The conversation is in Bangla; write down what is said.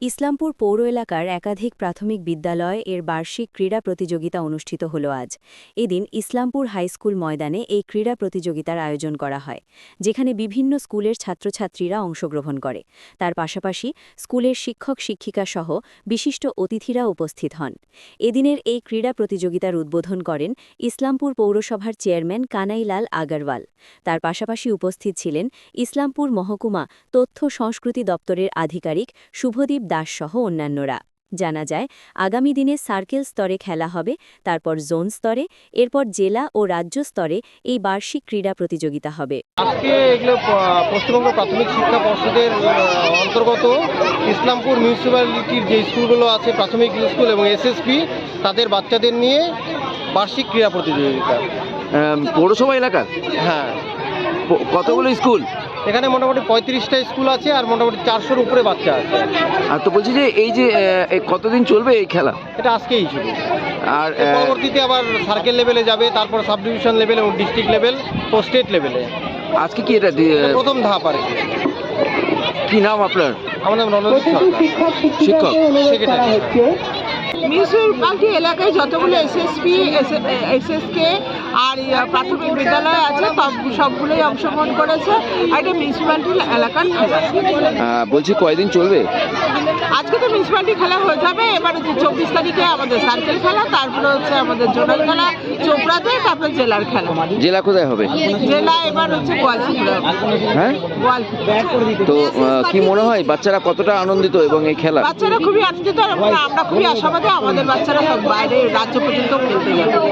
ইসলামপুর পৌর এলাকার একাধিক প্রাথমিক বিদ্যালয় এর বার্ষিক ক্রীড়া প্রতিযোগিতা অনুষ্ঠিত হল আজ। এদিন ইসলামপুর হাইস্কুল ময়দানে এই ক্রীড়া প্রতিযোগিতার আয়োজন করা হয়, যেখানে বিভিন্ন স্কুলের ছাত্রছাত্রীরা অংশগ্রহণ করে। তার পাশাপাশি স্কুলের শিক্ষক শিক্ষিকা সহ বিশিষ্ট অতিথিরা উপস্থিত হন। এদিনের এই ক্রীড়া প্রতিযোগিতার উদ্বোধন করেন ইসলামপুর পৌরসভার চেয়ারম্যান কানাইলাল আগরওয়াল। তার পাশাপাশি উপস্থিত ছিলেন ইসলামপুর মহকুমা তথ্য সংস্কৃতি দপ্তরের আধিকারিক শুভদীপ দাস সহ অন্যান্যরা। জানা যায়, আগামী দিনে সার্কেল স্তরে খেলা হবে, তারপর জোন স্তরে, এরপর জেলা ও রাজ্য স্তরে এই বার্ষিক ক্রীড়া প্রতিযোগিতা হবে। আজকে এগুলো পশ্চিমবঙ্গ প্রাথমিক শিক্ষা পর্ষদের অন্তর্গত ইসলামপুর মিউনিসিপ্যালিটির যে স্কুলগুলো আছে, প্রাথমিক স্কুল এবং এসএসপি, তাদের বাচ্চাদের নিয়ে বার্ষিক ক্রীড়া প্রতিযোগিতা। পৌরসভা এলাকা? হ্যাঁ। কতগুলো স্কুল? এখানে মোটামুটি 35টা স্কুল আছে আর মোটামুটি 400-র উপরে বাচ্চা আছে। আর তো বলছি যে এই যে কতদিন চলবে এই খেলা? এটা আজকেই শুরু, আর পরবর্তীতে আবার সার্কেল লেভেলে যাবে, তারপর সাব ডিভিশন লেভেল এবং ডিস্ট্রিক্ট লেভেল ও স্টেট লেভেলে। আজকে কি এটা প্রথম ধাপ আর কি। কি নাম আপনার? আমার নাম রণজিৎ সরকার, শিক্ষক সেক্রেটারি। মিউনিসিপ্যালিটি এলাকায় যতগুলো এসএসপি, এসএসকে আর প্রাথমিক বিদ্যালয় আছে সবগুলোই অংশগ্রহণ করেছে। আর এটা মিউনিসিপ্যালিটি এলাকার খেলা। বলছি কয়দিন চলবে? আজকে তো মিউনিসিপ্যালিটি খেলা হয়ে যাবে, এবার হচ্ছে 24 তারিখে আমাদের সার্কেল খেলা, তারপরে হচ্ছে আমাদের জোনাল খেলা চোপড়াতে, তারপরে জেলার খেলা। জেলা কোথায় হবে? জেলা এবার হচ্ছে গোয়ালপুরে। হ্যাঁ, গোয়ালপুর। তো কি মনে হয় বাচ্চারা কতটা আনন্দিত এবং এই খেলা? বাচ্চারা খুবই আনন্দিত এবং আমরা খুবই আশাবাদী আমাদের বাচ্চারা সব বাইরে রাজ্য পর্যন্ত খেলতে যাবে।